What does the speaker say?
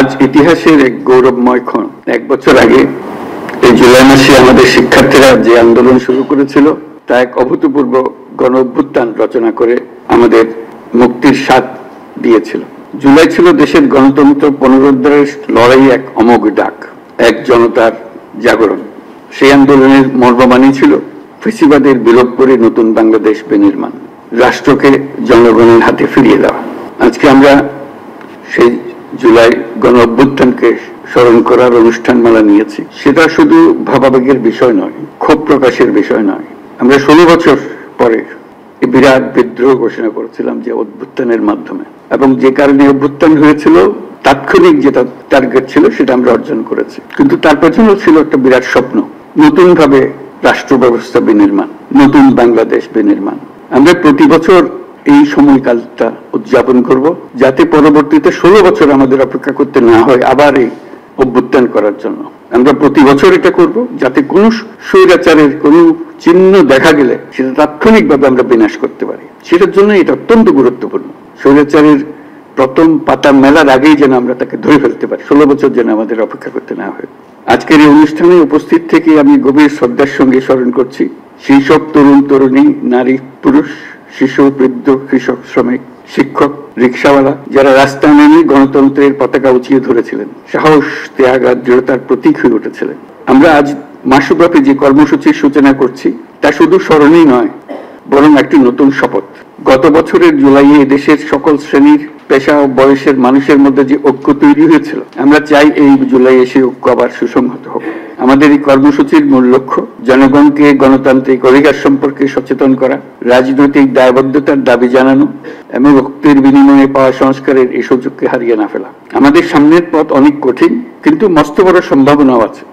আজ ইতিহাসের এক গৌরবময় ক্ষণ। 1 বছর আগে এই জুলাই মাসে আমাদের শিক্ষার্থীরা যে আন্দোলন শুরু করেছিল তা এক অভূতপূর্ব গণ অভ্যুত্থান রচনা করে আমাদের মুক্তির স্বাদ দিয়েছিল। জুলাই ছিল দেশের গণতন্ত্র পুনরুদ্ধারের লড়াই, এক অমোঘ ডাক, এক জনতার জাগরণ। সেই আন্দোলনের মর্মবাণী ছিল ফ্যাসিবাদের বিলোপ করে নতুন বাংলাদেশ বিনির্মাণ, রাষ্ট্রকে জনগণের হাতে ফিরিয়ে দেওয়া। আজকে আমরা সেই জুলাই গণ অভ্যুত্থানকে স্মরণ করার অনুষ্ঠানমালা নিয়েছি। সেটা শুধু ভাবাবেগের বিষয় নয়, ক্ষোভ প্রকাশের বিষয় নয়। আমরা 16 বছর পরে এই বিরাট বিদ্রোহ ঘোষণা করেছিলাম যে অভ্যুত্থানের মাধ্যমে, এবং যে কারণে অভ্যুত্থান হয়েছিল তাৎক্ষণিক যেটা টার্গেট ছিল সেটা আমরা অর্জন করেছি। কিন্তু তার পেছনে ছিল একটা বিরাট স্বপ্ন, নতুন ভাবে রাষ্ট্র ব্যবস্থা বিনির্মাণ, নতুন বাংলাদেশ বিনির্মাণ। আমরা প্রতি বছর এই সময়কালটা উদযাপন করব, যাতে পরবর্তীতে 16 বছর আমাদের অপেক্ষা করতে না হয় আবার এই অভ্যুত্থান করার জন্য। আমরা প্রতি বছর এটা করব, যাতে কোনো স্বৈরাচারের কোনো চিহ্ন দেখা গেলে সেটা তাৎক্ষণিকভাবে আমরা বিনাশ করতে পারি। সেটার জন্য এটা অত্যন্ত গুরুত্বপূর্ণ। স্বৈরাচারের প্রথম পাতা মেলার আগেই যেন আমরা তাকে ধরে ফেলতে পারি, 16 বছর যেন আমাদের অপেক্ষা করতে না হয়। আজকের এই অনুষ্ঠানে উপস্থিত থেকে আমি গভীর শ্রদ্ধার সঙ্গে স্মরণ করছি সেই সব তরুণ তরুণী, নারী পুরুষ, শিশু, বৃদ্ধ, কৃষক, শ্রমিক, শিক্ষক, রিক্সাওয়ালা, যারা রাস্তায় নেমে গণতন্ত্রের পতাকা উঁচিয়ে ধরেছিলেন, সাহস, ত্যাগ আর দৃঢ়তার প্রতীক হয়ে উঠেছিলেন। আমরা আজ মাসব্যাপী যে কর্মসূচির সূচনা করছি তা শুধু স্মরণই নয়, বরং একটি নতুন শপথ। গত বছরের জুলাইয়ে দেশের সকল শ্রেণীর, পেশা ও বয়সের মানুষের মধ্যে যে ঐক্য তৈরি হয়েছিল, আমরা চাই এই জুলাই এসে ঐক্য আবার সুসংহত হোক। আমাদের এই কর্মসূচির মূল লক্ষ্য জনগণকে গণতান্ত্রিক অধিকার সম্পর্কে সচেতন করা, রাজনৈতিক দায়বদ্ধতার দাবি জানানো এবং রক্তের বিনিময়ে পাওয়া সংস্কারের এই সুযোগকে হারিয়ে না ফেলা। আমাদের সামনের পথ অনেক কঠিন, কিন্তু মস্ত বড় সম্ভাবনাও আছে।